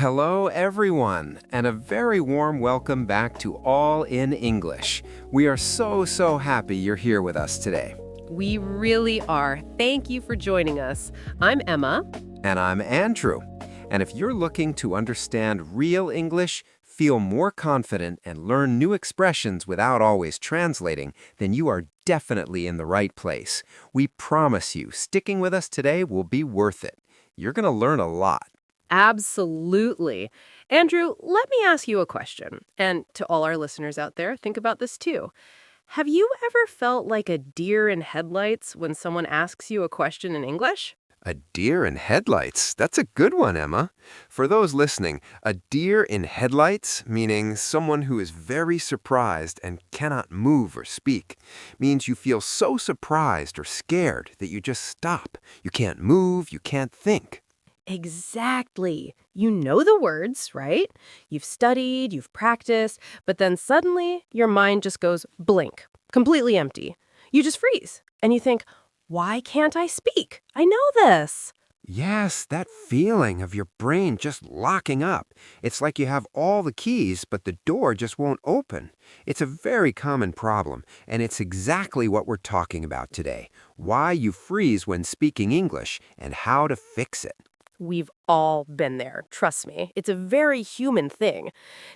Hello, everyone, and a very warm welcome back to All in English. We are so happy you're here with us today. We really are. Thank you for joining us. I'm Emma. And I'm Andrew. And if you're looking to understand real English, feel more confident, and learn new expressions without always translating, then you are definitely in the right place. We promise you, sticking with us today will be worth it. You're going to learn a lot. Absolutely. Andrew, let me ask you a question. And to all our listeners out there, think about this too. Have you ever felt like a deer in headlights when someone asks you a question in English? A deer in headlights. That's a good one, Emma. For those listening, a deer in headlights, meaning someone who is very surprised and cannot move or speak, means you feel so surprised or scared that you just stop. You can't move, you can't think. Exactly. You know the words, right? You've studied, you've practiced, but then suddenly your mind just goes blank, completely empty. You just freeze and you think, why can't I speak? I know this. Yes, that feeling of your brain just locking up. It's like you have all the keys, but the door just won't open. It's a very common problem, and it's exactly what we're talking about today. Why you freeze when speaking English and how to fix it. We've all been there, trust me. It's a very human thing.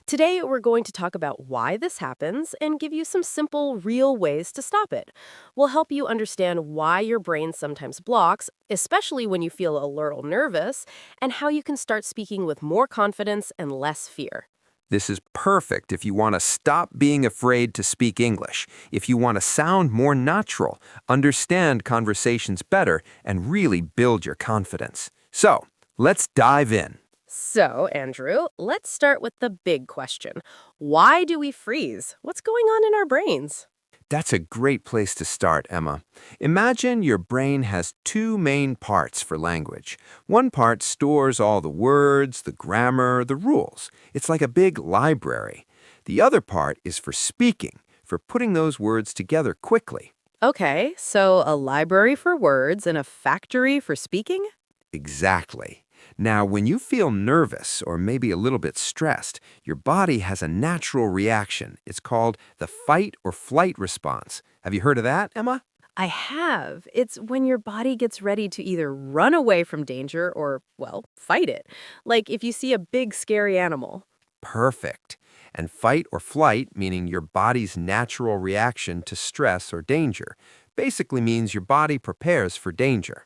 Today, we're going to talk about why this happens and give you some simple, real ways to stop it. We'll help you understand why your brain sometimes blocks, especially when you feel a little nervous, and how you can start speaking with more confidence and less fear. This is perfect if you want to stop being afraid to speak English, if you want to sound more natural, understand conversations better, and really build your confidence. So, let's dive in. So, Andrew, let's start with the big question. Why do we freeze? What's going on in our brains? That's a great place to start, Emma. Imagine your brain has two main parts for language. One part stores all the words, the grammar, the rules. It's like a big library. The other part is for speaking, for putting those words together quickly. Okay, so a library for words and a factory for speaking? Exactly. Now, when you feel nervous or maybe a little bit stressed, your body has a natural reaction. It's called the fight or flight response. Have you heard of that, Emma? I have. It's when your body gets ready to either run away from danger or, well, fight it. Like if you see a big, scary animal. Perfect. And fight or flight, meaning your body's natural reaction to stress or danger, basically means your body prepares for danger.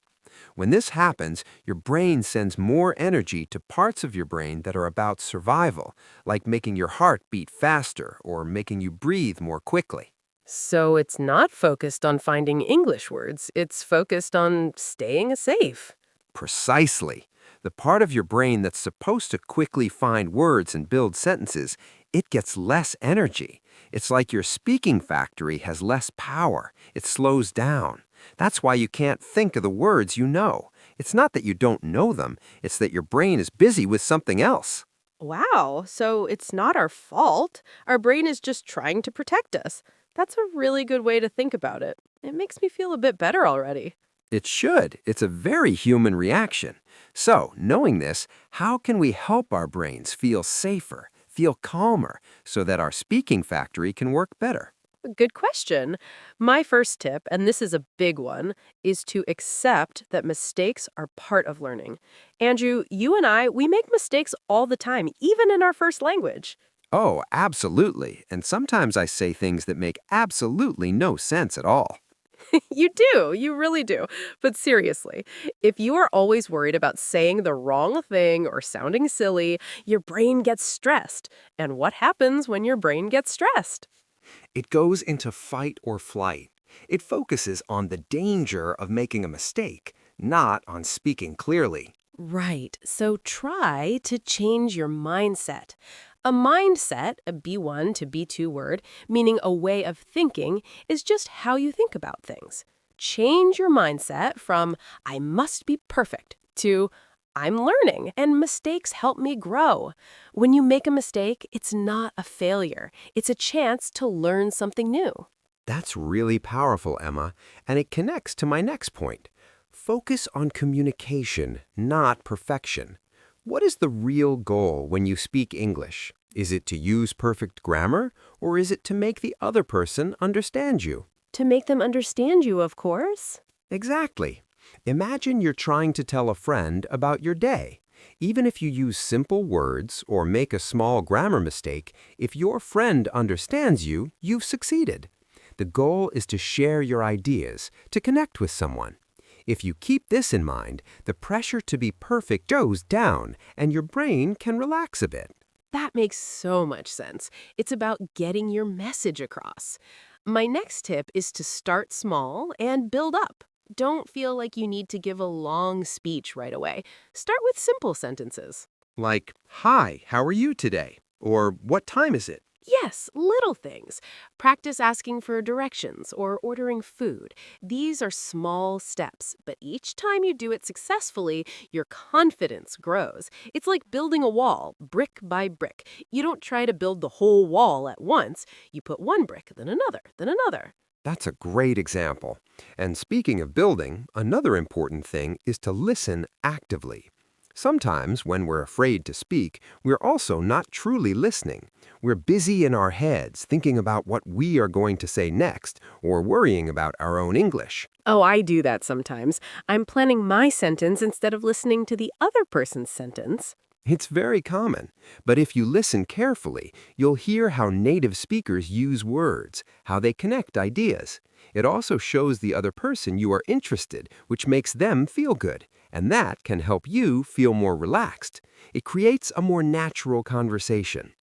When this happens, your brain sends more energy to parts of your brain that are about survival, like making your heart beat faster or making you breathe more quickly. So it's not focused on finding English words, it's focused on staying safe. Precisely. The part of your brain that's supposed to quickly find words and build sentences, it gets less energy. It's like your speaking factory has less power. It slows down. That's why you can't think of the words you know. It's not that you don't know them, it's that your brain is busy with something else. Wow, so it's not our fault. Our brain is just trying to protect us. That's a really good way to think about it. It makes me feel a bit better already. It should. It's a very human reaction. So, knowing this, how can we help our brains feel safer, feel calmer, so that our speaking factory can work better? Good question. My first tip, and this is a big one, is to accept that mistakes are part of learning. Andrew, you and I, we make mistakes all the time, even in our first language. Oh, absolutely. And sometimes I say things that make absolutely no sense at all. You do, you really do. But seriously, if you are always worried about saying the wrong thing or sounding silly, your brain gets stressed. And what happens when your brain gets stressed? It goes into fight or flight. It focuses on the danger of making a mistake, not on speaking clearly. Right. So try to change your mindset. A mindset, a B1 to B2 word, meaning a way of thinking, is just how you think about things. Change your mindset from I must be perfect to I'm learning and mistakes help me grow. When you make a mistake, it's not a failure. It's a chance to learn something new. That's really powerful, Emma, and it connects to my next point. Focus on communication, not perfection. What is the real goal when you speak English? Is it to use perfect grammar, or is it to make the other person understand you? To make them understand you, of course. Exactly. Imagine you're trying to tell a friend about your day. Even if you use simple words or make a small grammar mistake, if your friend understands you, you've succeeded. The goal is to share your ideas, to connect with someone. If you keep this in mind, the pressure to be perfect goes down and your brain can relax a bit. That makes so much sense. It's about getting your message across. My next tip is to start small and build up. Don't feel like you need to give a long speech right away. Start with simple sentences. Like, hi, how are you today? Or what time is it? Yes, little things. Practice asking for directions or ordering food. These are small steps, but each time you do it successfully, your confidence grows. It's like building a wall, brick by brick. You don't try to build the whole wall at once. You put one brick, then another, then another. That's a great example. And speaking of building, another important thing is to listen actively. Sometimes, when we're afraid to speak, we're also not truly listening. We're busy in our heads thinking about what we are going to say next or worrying about our own English. Oh, I do that sometimes. I'm planning my sentence instead of listening to the other person's sentence. It's very common, but if you listen carefully, you'll hear how native speakers use words, how they connect ideas. It also shows the other person you are interested, which makes them feel good, and that can help you feel more relaxed. It creates a more natural conversation.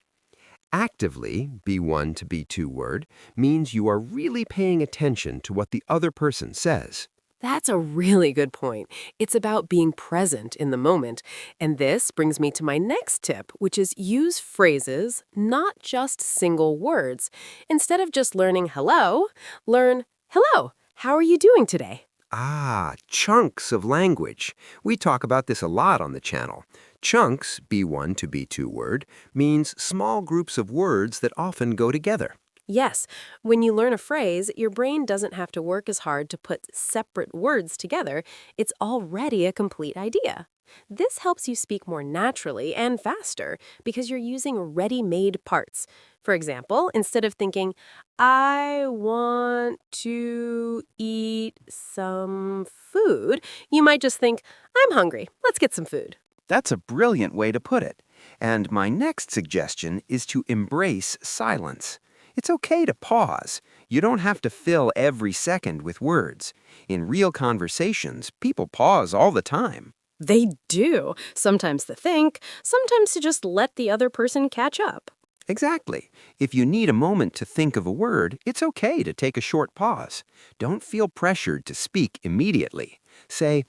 Actively, B1 to B2 word, means you are really paying attention to what the other person says. That's a really good point. It's about being present in the moment. And this brings me to my next tip, which is use phrases, not just single words. Instead of just learning hello, learn hello, how are you doing today? Ah, chunks of language. We talk about this a lot on the channel. Chunks, B1 to B2 word, means small groups of words that often go together. Yes, when you learn a phrase, your brain doesn't have to work as hard to put separate words together. It's already a complete idea. This helps you speak more naturally and faster because you're using ready-made parts. For example, instead of thinking, I want to eat some food, you might just think, I'm hungry. Let's get some food. That's a brilliant way to put it. And my next suggestion is to embrace silence. It's okay to pause. You don't have to fill every second with words. In real conversations, people pause all the time. They do. Sometimes to think, sometimes to just let the other person catch up. Exactly. If you need a moment to think of a word, it's okay to take a short pause. Don't feel pressured to speak immediately. Say,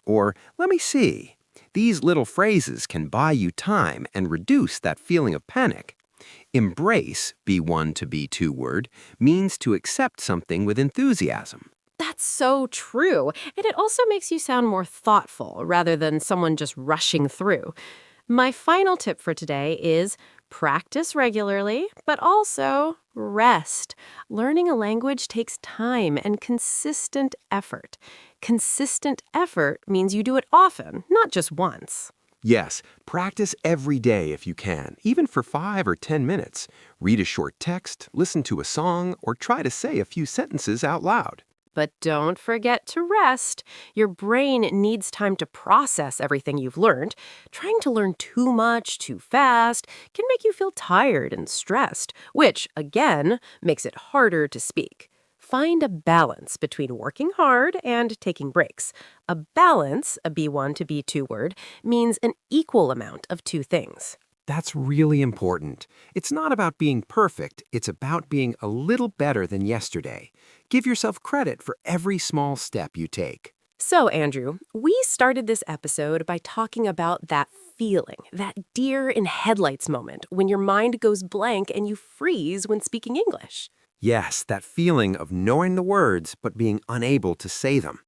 or let me see. These little phrases can buy you time and reduce that feeling of panic. Embrace, B1 to B2 word, means to accept something with enthusiasm. That's so true. And it also makes you sound more thoughtful rather than someone just rushing through. My final tip for today is practice regularly, but also rest. Learning a language takes time and consistent effort. Consistent effort means you do it often, not just once. Yes, practice every day if you can, even for 5 or 10 minutes. Read a short text, listen to a song, or try to say a few sentences out loud. But don't forget to rest. Your brain needs time to process everything you've learned. Trying to learn too much, too fast, can make you feel tired and stressed, which, again, makes it harder to speak. Find a balance between working hard and taking breaks. A balance, a B1 to B2 word, means an equal amount of two things. That's really important. It's not about being perfect, it's about being a little better than yesterday. Give yourself credit for every small step you take. So, Andrew, we started this episode by talking about that feeling, that deer in headlights moment when your mind goes blank and you freeze when speaking English. Yes, that feeling of knowing the words but being unable to say them.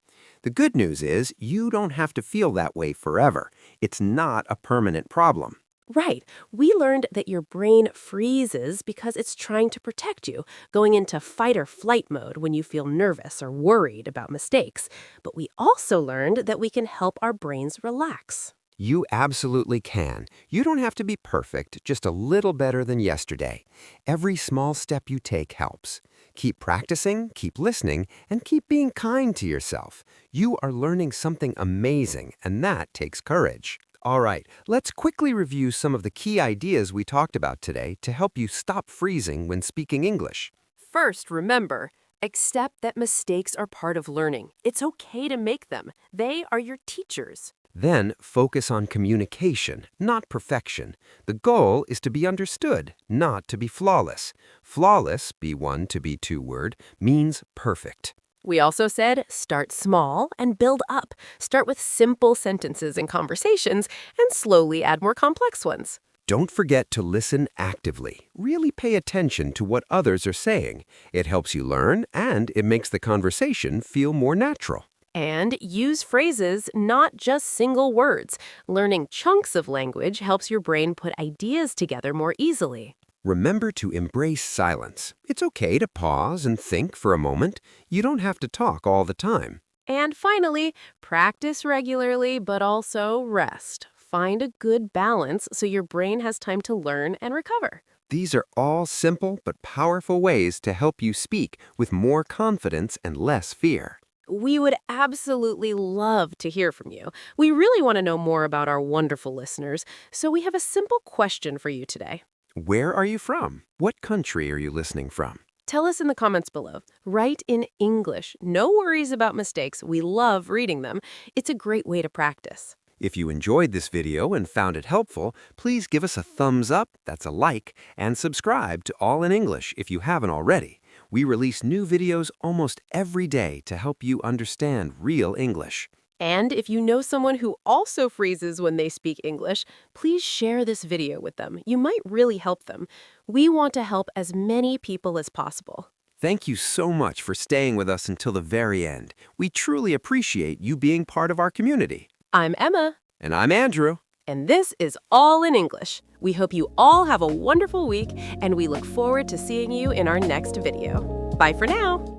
The good news is you don't have to feel that way forever. It's not a permanent problem. Right. We learned that your brain freezes because it's trying to protect you, going into fight or flight mode when you feel nervous or worried about mistakes. But we also learned that we can help our brains relax. You absolutely can. You don't have to be perfect, just a little better than yesterday. Every small step you take helps. Keep practicing, keep listening, and keep being kind to yourself. You are learning something amazing, and that takes courage. All right, let's quickly review some of the key ideas we talked about today to help you stop freezing when speaking English. First, remember, accept that mistakes are part of learning. It's okay to make them. They are your teachers. Then focus on communication, not perfection. The goal is to be understood, not to be flawless. Flawless, B1 to B2 word, means perfect. We also said start small and build up. Start with simple sentences and conversations and slowly add more complex ones. Don't forget to listen actively. Really pay attention to what others are saying. It helps you learn and it makes the conversation feel more natural. And use phrases, not just single words. Learning chunks of language helps your brain put ideas together more easily. Remember to embrace silence. It's okay to pause and think for a moment. You don't have to talk all the time. And finally, practice regularly, but also rest. Find a good balance so your brain has time to learn and recover. These are all simple but powerful ways to help you speak with more confidence and less fear. We would absolutely love to hear from you. We really want to know more about our wonderful listeners, so we have a simple question for you today. Where are you from? What country are you listening from? Tell us in the comments below. Write in English. No worries about mistakes. We love reading them. It's a great way to practice. If you enjoyed this video and found it helpful, please give us a thumbs up, that's a like, and subscribe to All in English if you haven't already. We release new videos almost every day to help you understand real English. And if you know someone who also freezes when they speak English, please share this video with them. You might really help them. We want to help as many people as possible. Thank you so much for staying with us until the very end. We truly appreciate you being part of our community. I'm Emma. And I'm Andrew. And this is All in English. We hope you all have a wonderful week, and we look forward to seeing you in our next video. Bye for now.